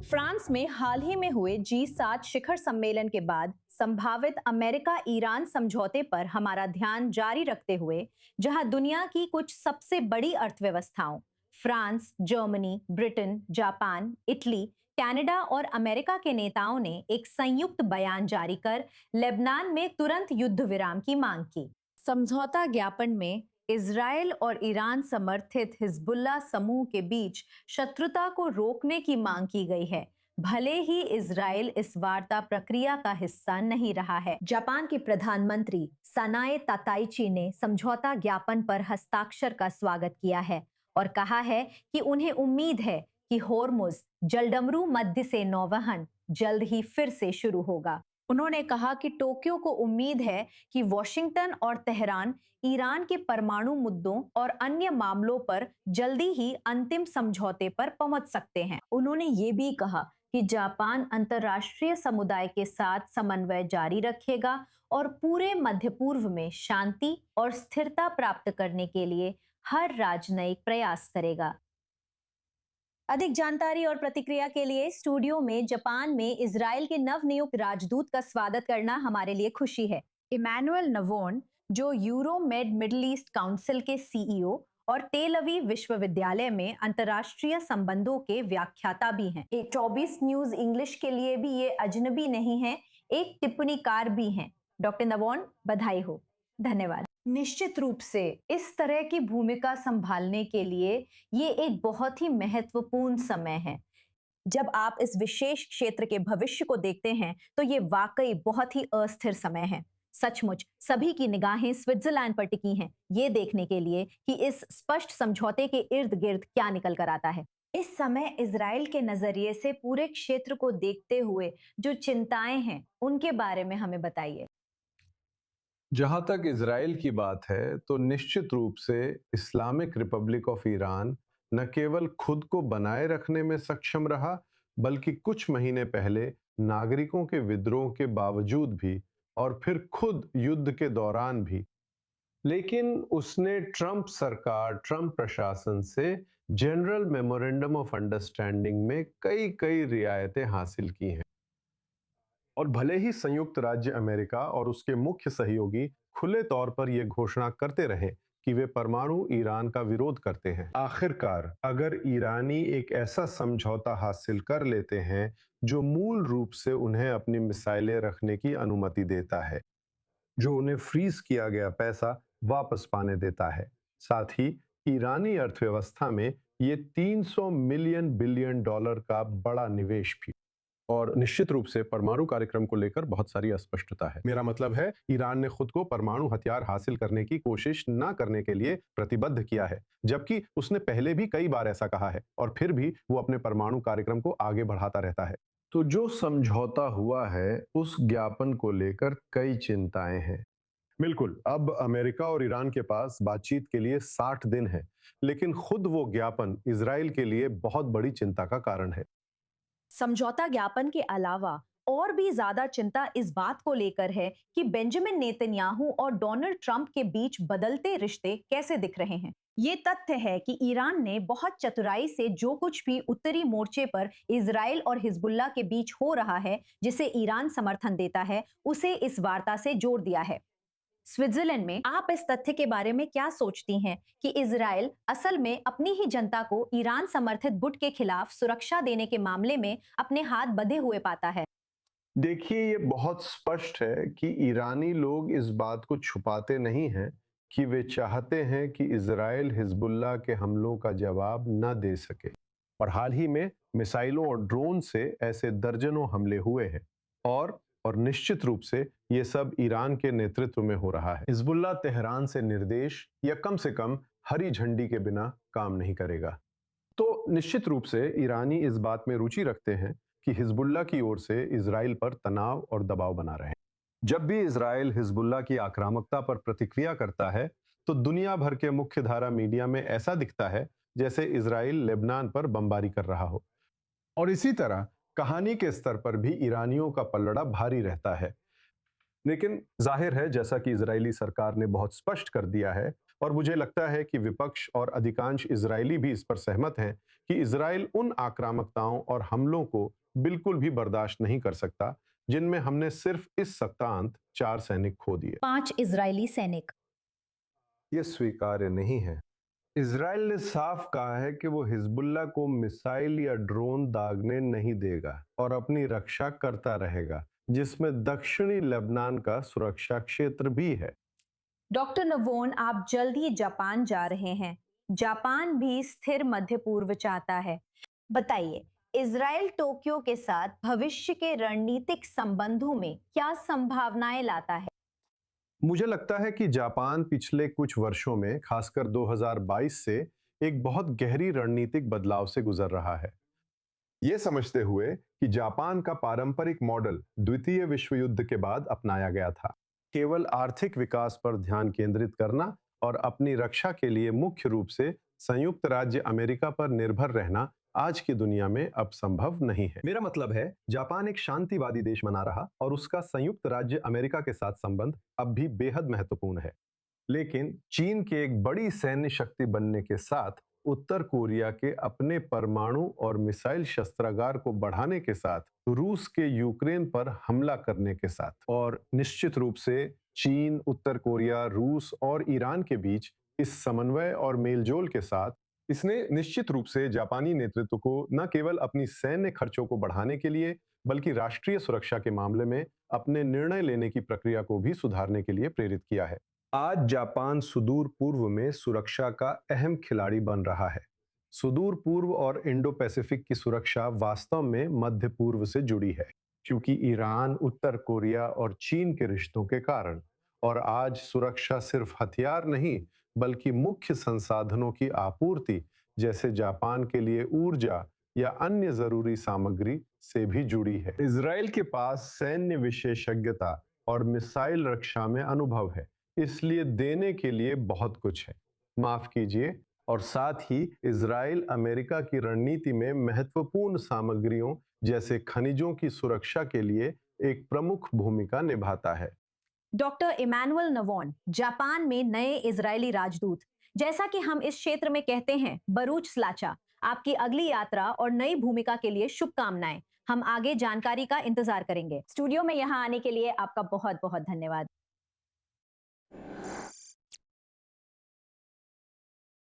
France में हाल ही में हुए G7 शिखर सम्मेलन के बाद संभावित अमेरिका ईरान समझौते पर हमारा ध्यान जारी रखते हुए, जहां दुनिया की कुछ सबसे बड़ी अर्थव्यवस्थाओं France, Germany, Britain, Japan, Italy, Canada और अमेरिका के नेताओं ने एक संयुक्त बयान जारी कर लेबनान में तुरंत युद्ध विराम की मांग की। समझौता ज्ञापन में इजरायल और ईरान समर्थित हिजबुल्लाह समूह के बीच शत्रुता को रोकने की मांग की गई है, भले ही इजरायल इस वार्ता प्रक्रिया का हिस्सा नहीं रहा है। जापान के प्रधानमंत्री सनाए ताकाइची ने समझौता ज्ञापन पर हस्ताक्षर का स्वागत किया है और कहा है कि उन्हें उम्मीद है कि होर्मुज जलडमरू मध्य से नौवहन जल्द ही फिर से शुरू होगा। उन्होंने कहा कि टोक्यो को उम्मीद है कि वॉशिंगटन और तेहरान ईरान के परमाणु मुद्दों और अन्य मामलों पर जल्दी ही अंतिम समझौते पर पहुंच सकते हैं। उन्होंने ये भी कहा कि जापान अंतर्राष्ट्रीय समुदाय के साथ समन्वय जारी रखेगा और पूरे मध्य पूर्व में शांति और स्थिरता प्राप्त करने के लिए हर राजनयिक प्रयास करेगा। अधिक जानकारी और प्रतिक्रिया के लिए स्टूडियो में जापान में इजराइल के नवनियुक्त राजदूत का स्वागत करना हमारे लिए खुशी है। इमैनुअल नवोन, जो यूरोमेड मिडिल ईस्ट काउंसिल के सीईओ और तेल अवीव विश्वविद्यालय में अंतर्राष्ट्रीय संबंधों के व्याख्याता भी हैं। 24 न्यूज इंग्लिश के लिए भी ये अजनबी नहीं है, एक टिप्पणीकार भी हैं। डॉक्टर नवोन, बधाई हो। धन्यवाद। निश्चित रूप से इस तरह की भूमिका संभालने के लिए ये एक बहुत ही महत्वपूर्ण समय है। जब आप इस विशेष क्षेत्र के भविष्य को देखते हैं तो ये वाकई बहुत ही अस्थिर समय है। सचमुच सभी की निगाहें स्विट्जरलैंड पर टिकी हैं, ये देखने के लिए कि इस स्पष्ट समझौते के इर्द गिर्द क्या निकल कर आता है। इस समय इजराइल के नजरिए से पूरे क्षेत्र को देखते हुए जो चिंताएं हैं, उनके बारे में हमें बताइए। जहां तक इजराइल की बात है तो निश्चित रूप से इस्लामिक रिपब्लिक ऑफ ईरान न केवल खुद को बनाए रखने में सक्षम रहा, बल्कि कुछ महीने पहले नागरिकों के विद्रोह के बावजूद भी और फिर खुद युद्ध के दौरान भी, लेकिन उसने ट्रंप प्रशासन से जनरल मेमोरेंडम ऑफ अंडरस्टैंडिंग में कई कई रियायतें हासिल की हैं। और भले ही संयुक्त राज्य अमेरिका और उसके मुख्य सहयोगी खुले तौर पर यह घोषणा करते रहे कि वे परमाणु ईरान का विरोध करते हैं, आखिरकार अगर ईरानी एक ऐसा समझौता हासिल कर लेते हैं जो मूल रूप से उन्हें अपनी मिसाइलें रखने की अनुमति देता है, जो उन्हें फ्रीज किया गया पैसा वापस पाने देता है, साथ ही ईरानी अर्थव्यवस्था में ये 300 मिलियन बिलियन डॉलर का बड़ा निवेश भी, और निश्चित रूप से परमाणु कार्यक्रम को लेकर बहुत सारी अस्पष्टता है। मेरा मतलब है, ईरान ने खुद को परमाणु हथियार हासिल करने की कोशिश न करने के लिए प्रतिबद्ध किया है, जबकि उसने पहले भी कई बार ऐसा कहा है और फिर भी वो अपने परमाणु कार्यक्रम को आगे बढ़ाता रहता है। तो जो समझौता हुआ है उस ज्ञापन को लेकर कई चिंताएं हैं। बिल्कुल, अब अमेरिका और ईरान के पास बातचीत के लिए 60 दिन है, लेकिन खुद वो ज्ञापन इजराइल के लिए बहुत बड़ी चिंता का कारण है। समझौता ज्ञापन के अलावा और भी ज्यादा चिंता इस बात को लेकर है कि बेंजामिन नेतन्याहू और डोनाल्ड ट्रंप के बीच बदलते रिश्ते कैसे दिख रहे हैं। ये तथ्य है कि ईरान ने बहुत चतुराई से जो कुछ भी उत्तरी मोर्चे पर इजराइल और हिजबुल्लाह के बीच हो रहा है, जिसे ईरान समर्थन देता है, उसे इस वार्ता से जोड़ दिया है। स्विट्जरलैंड में आप इस तथ्य के बारे में क्या सोचती हैं कि इजराइल असल में अपनी ही जनता को ईरान समर्थित गुट के खिलाफ सुरक्षा देने के मामले में अपने हाथ बंधे हुए पाता है? देखिए, ये बहुत स्पष्ट है कि ईरानी लोग इस बात को छुपाते नहीं हैं कि वे चाहते हैं कि इजराइल हिजबुल्लाह के हमलों का जवाब न दे सके, और हाल ही में मिसाइलों और ड्रोन से ऐसे दर्जनों हमले हुए हैं, और निश्चित रूप से ये सब ईरान के नेतृत्व में हो रहा है। हिजबुल्लाह तेहरान से निर्देश या कम से कम हरी झंडी के बिना काम नहीं करेगा। तो निश्चित रूप से ईरानी इस बात में रुचि रखते हैं कि हिजबुल्लाह की ओर से इजराइल पर तनाव और दबाव बना रहे। जब भी इजराइल हिजबुल्लाह की आक्रामकता पर प्रतिक्रिया करता है तो दुनिया भर के मुख्य धारा मीडिया में ऐसा दिखता है जैसे इजराइल लेबनान पर बमबारी कर रहा हो, और इसी तरह कहानी के स्तर पर भी ईरानियों का पलड़ा भारी रहता है। लेकिन जाहिर है, जैसा कि इजरायली सरकार ने बहुत स्पष्ट कर दिया है, और मुझे लगता है कि विपक्ष और अधिकांश इजरायली भी इस पर सहमत हैं, कि इजराइल उन आक्रामकताओं और हमलों को बिल्कुल भी बर्दाश्त नहीं कर सकता जिनमें हमने सिर्फ इस सप्ताहांत 4 सैनिक खो दिए। 5 इजरायली सैनिक। ये स्वीकार्य नहीं है। इजराइल ने साफ कहा है कि वो हिजबुल्लाह को मिसाइल या ड्रोन दागने नहीं देगा और अपनी रक्षा करता रहेगा, जिसमें दक्षिणी लेबनान का सुरक्षा क्षेत्र भी है। डॉक्टर नवोन, आप जल्द ही जापान जा रहे हैं। जापान भी स्थिर मध्य पूर्व चाहता है। बताइए, इजराइल टोक्यो के साथ भविष्य के रणनीतिक संबंधों में क्या संभावनाएं लाता है? मुझे लगता है कि जापान पिछले कुछ वर्षों में, खासकर 2022 से, एक बहुत गहरी रणनीतिक बदलाव से गुजर रहा है। ये समझते हुए कि जापान का पारंपरिक मॉडल द्वितीय विश्व युद्ध के बाद अपनाया गया था, केवल आर्थिक विकास पर ध्यान केंद्रित करना और अपनी रक्षा के लिए मुख्य रूप से संयुक्त राज्य अमेरिका पर निर्भर रहना आज की दुनिया में अब संभव नहीं है। मेरा मतलब है, जापान एक शांतिवादी देश बना रहा और उसका संयुक्त राज्य अमेरिका के साथ संबंध अब भी बेहद महत्वपूर्ण है। लेकिन चीन के एक बड़ी सैन्य शक्ति बनने के साथ, उत्तर कोरिया के अपने परमाणु और मिसाइल शस्त्रागार को बढ़ाने के साथ, रूस के यूक्रेन पर हमला करने के साथ, और निश्चित रूप से चीन, उत्तर कोरिया, रूस और ईरान के बीच इस समन्वय और मेलजोल के साथ, इसने निश्चित रूप से जापानी नेतृत्व को न केवल अपनी सैन्य खर्चों को बढ़ाने के लिए, बल्कि राष्ट्रीय सुरक्षा के मामले में अपने निर्णय लेने की प्रक्रिया को भी सुधारने के लिए प्रेरित किया है। आज जापान सुदूर पूर्व में सुरक्षा का अहम खिलाड़ी बन रहा है। सुदूर पूर्व और इंडो पैसिफिक की सुरक्षा वास्तव में मध्य पूर्व से जुड़ी है, क्योंकि ईरान, उत्तर कोरिया और चीन के रिश्तों के कारण। और आज सुरक्षा सिर्फ हथियार नहीं, बल्कि मुख्य संसाधनों की आपूर्ति, जैसे जापान के लिए ऊर्जा या अन्य जरूरी सामग्री, से भी जुड़ी है। इजराइल के पास सैन्य विशेषज्ञता और मिसाइल रक्षा में अनुभव है, इसलिए देने के लिए बहुत कुछ है। माफ कीजिए, और साथ ही इजराइल अमेरिका की रणनीति में महत्वपूर्ण सामग्रियों जैसे खनिजों की सुरक्षा के लिए एक प्रमुख भूमिका निभाता है। डॉक्टर इमैनुअल नवोन, जापान में नए इजरायली राजदूत, जैसा कि हम इस क्षेत्र में कहते हैं, बरूच स्लाचा, आपकी अगली यात्रा और नई भूमिका के लिए शुभकामनाएं। हम आगे जानकारी का इंतजार करेंगे। स्टूडियो में यहाँ आने के लिए आपका बहुत बहुत धन्यवाद।